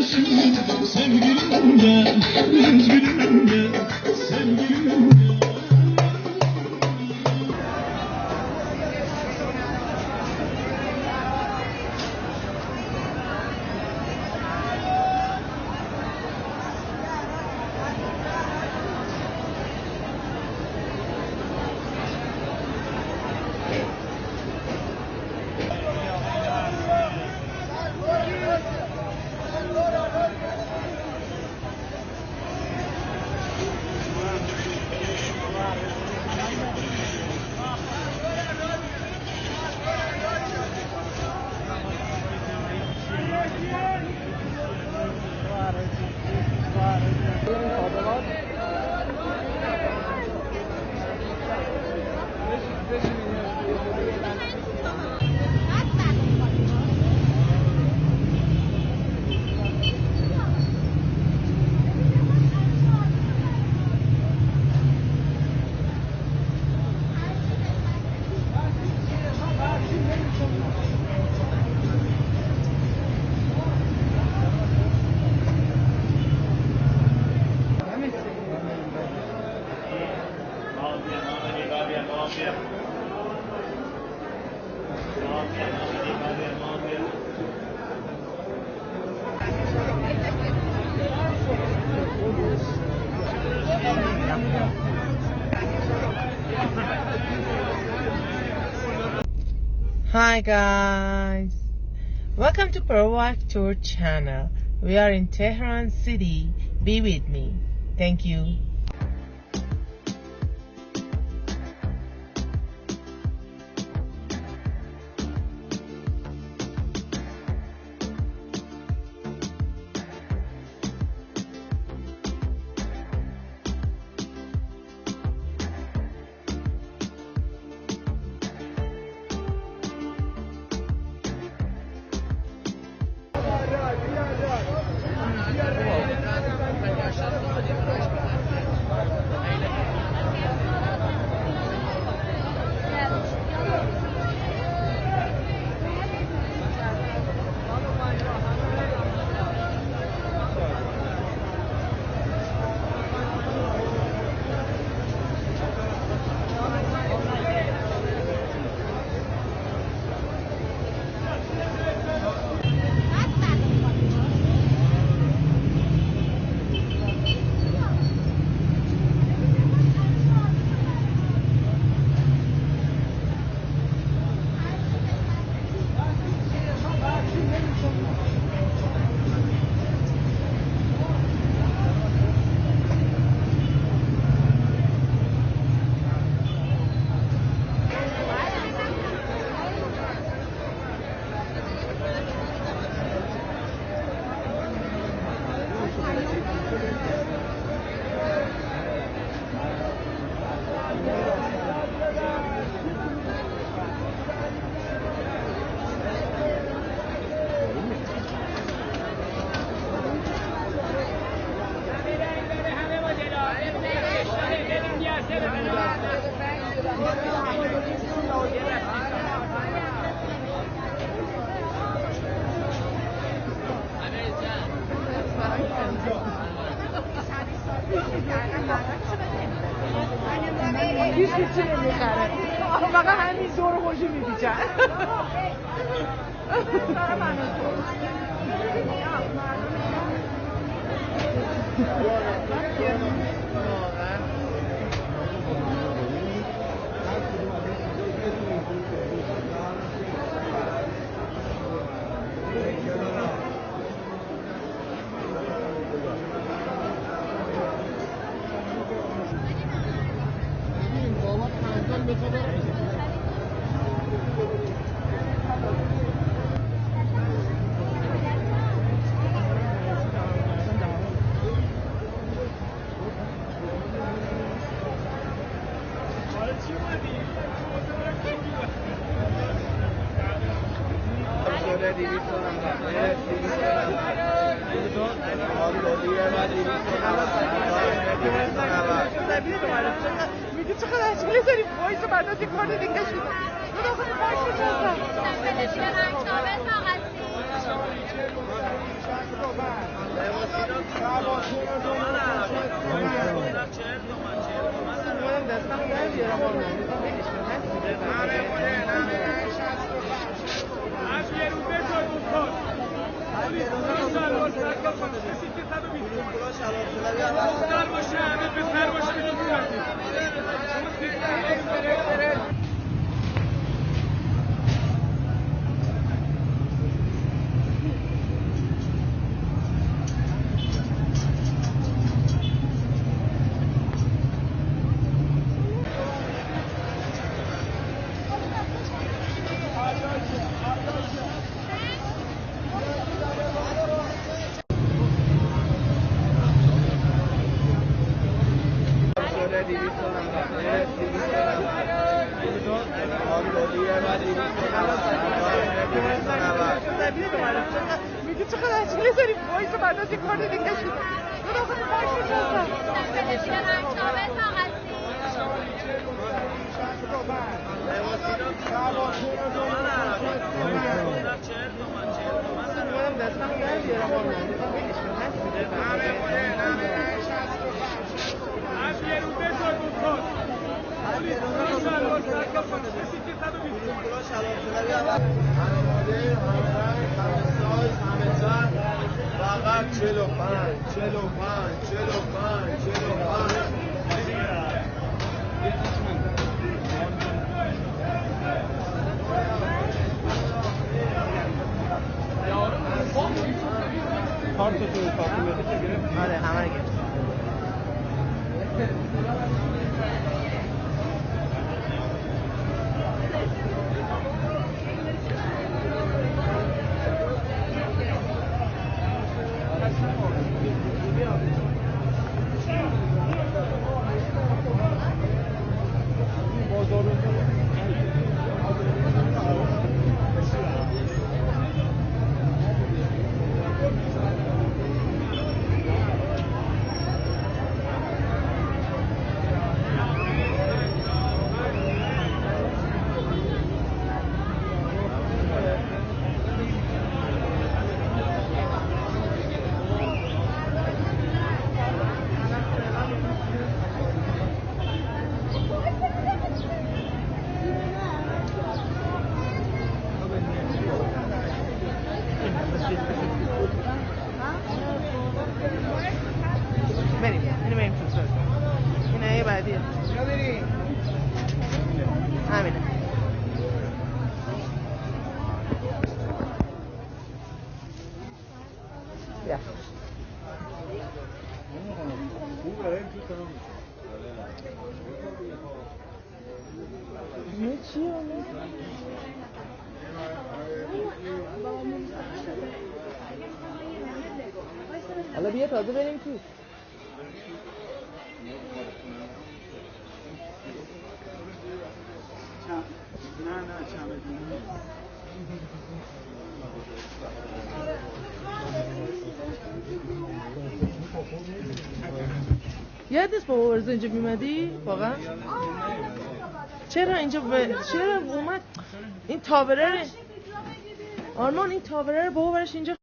Sevgilim gel, üzgünüm gel, sevgilim gel. Hi guys, welcome to Perawak Tour channel. We are in Tehran City. Be with me. Thank you. هیچ چیزی نمیخره فقط همین دور خوشی میپیچن میگه چقدر عجیبه داریم وایس بعد یک کار دیگه شد من میگه چقدر عجله داریم وایس بعد از یک کار دیگه کشید فقط 45 آره همه رو گرفت. بریم اینو بریم تو سر اینه یه بعدیه همینه بیا نه چیه اونه؟ حالا بیا تازه بریم تو یاد نیست بابا ورزه اینجا میمدی؟ واقعا؟ چرا اینجا چرا اومد این تاوره آرمان این تاوره رو بابا برش اینجا